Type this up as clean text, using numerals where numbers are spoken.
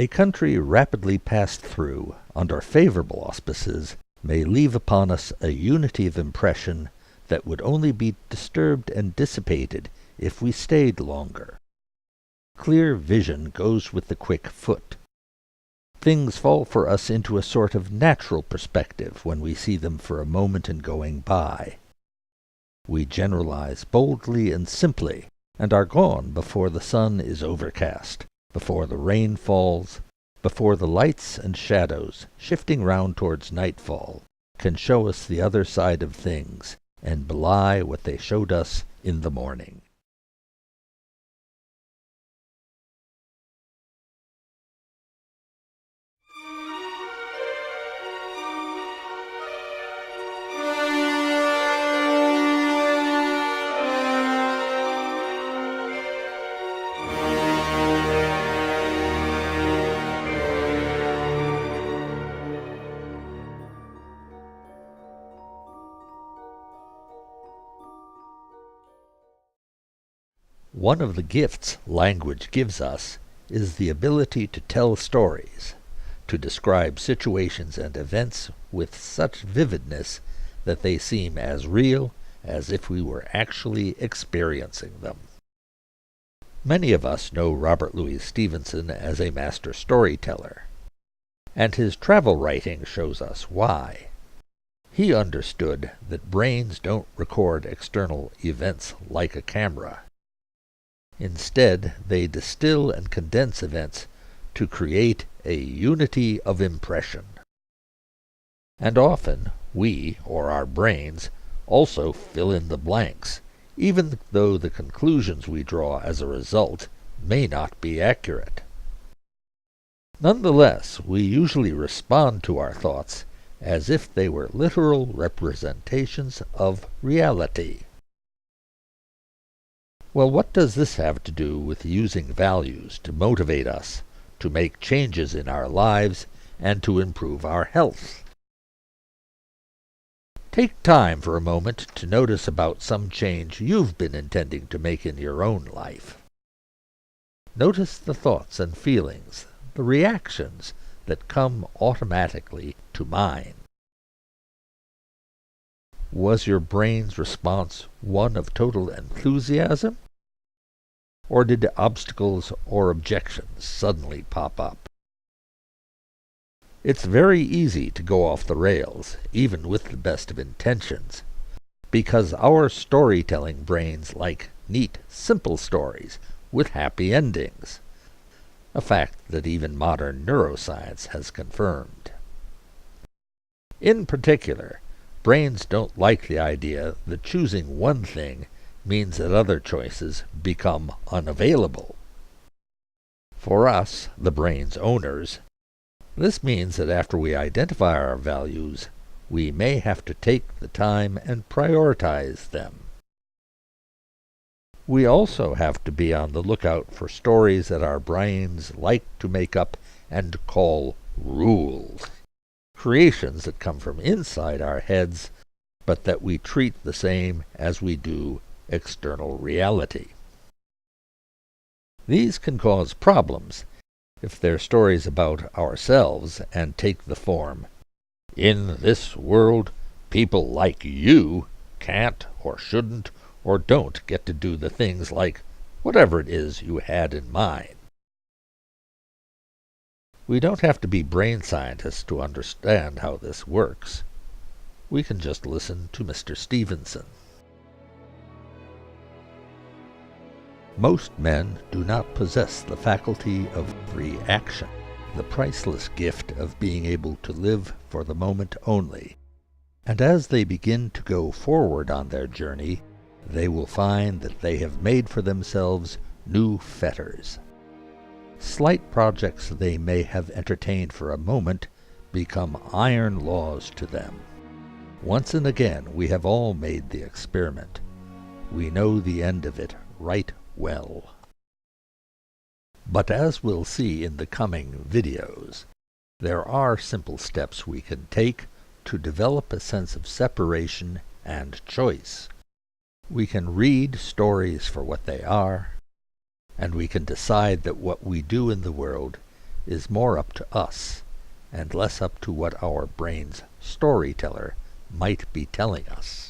A country rapidly passed through, under favorable auspices, may leave upon us a unity of impression that would only be disturbed and dissipated if we stayed longer. Clear vision goes with the quick foot. Things fall for us into a sort of natural perspective when we see them for a moment in going by. We generalize boldly and simply, and are gone before the sun is overcast, before the rain falls, before the lights and shadows, shifting round towards nightfall, can show us the other side of things, and belie what they showed us in the morning. One of the gifts language gives us is the ability to tell stories, to describe situations and events with such vividness that they seem as real as if we were actually experiencing them. Many of us know Robert Louis Stevenson as a master storyteller, and his travel writing shows us why. He understood that brains don't record external events like a camera. Instead, they distill and condense events to create a unity of impression. And often, we, or our brains, also fill in the blanks, even though the conclusions we draw as a result may not be accurate. Nonetheless, we usually respond to our thoughts as if they were literal representations of reality. Well, what does this have to do with using values to motivate us, to make changes in our lives, and to improve our health? Take time for a moment to notice about some change you've been intending to make in your own life. Notice the thoughts and feelings, the reactions that come automatically to mind. Was your brain's response one of total enthusiasm? Or did obstacles or objections suddenly pop up? It's very easy to go off the rails, even with the best of intentions, because our storytelling brains like neat, simple stories with happy endings, a fact that even modern neuroscience has confirmed. In particular, brains don't like the idea that choosing one thing means that other choices become unavailable. For us, the brain's owners, this means that after we identify our values, we may have to take the time and prioritize them. We also have to be on the lookout for stories that our brains like to make up and call rules. Creations that come from inside our heads, but that we treat the same as we do external reality. These can cause problems if they're stories about ourselves and take the form, "In this world, people like you can't or shouldn't or don't get to do the things like whatever it is you had in mind." We don't have to be brain scientists to understand how this works. We can just listen to Mr. Stevenson. Most men do not possess the faculty of reaction, the priceless gift of being able to live for the moment only. And as they begin to go forward on their journey, they will find that they have made for themselves new fetters. Slight projects they may have entertained for a moment become iron laws to them. Once and again we have all made the experiment. We know the end of it right well. But as we'll see in the coming videos, there are simple steps we can take to develop a sense of separation and choice. We can read stories for what they are, and we can decide that what we do in the world is more up to us, and less up to what our brain's storyteller might be telling us.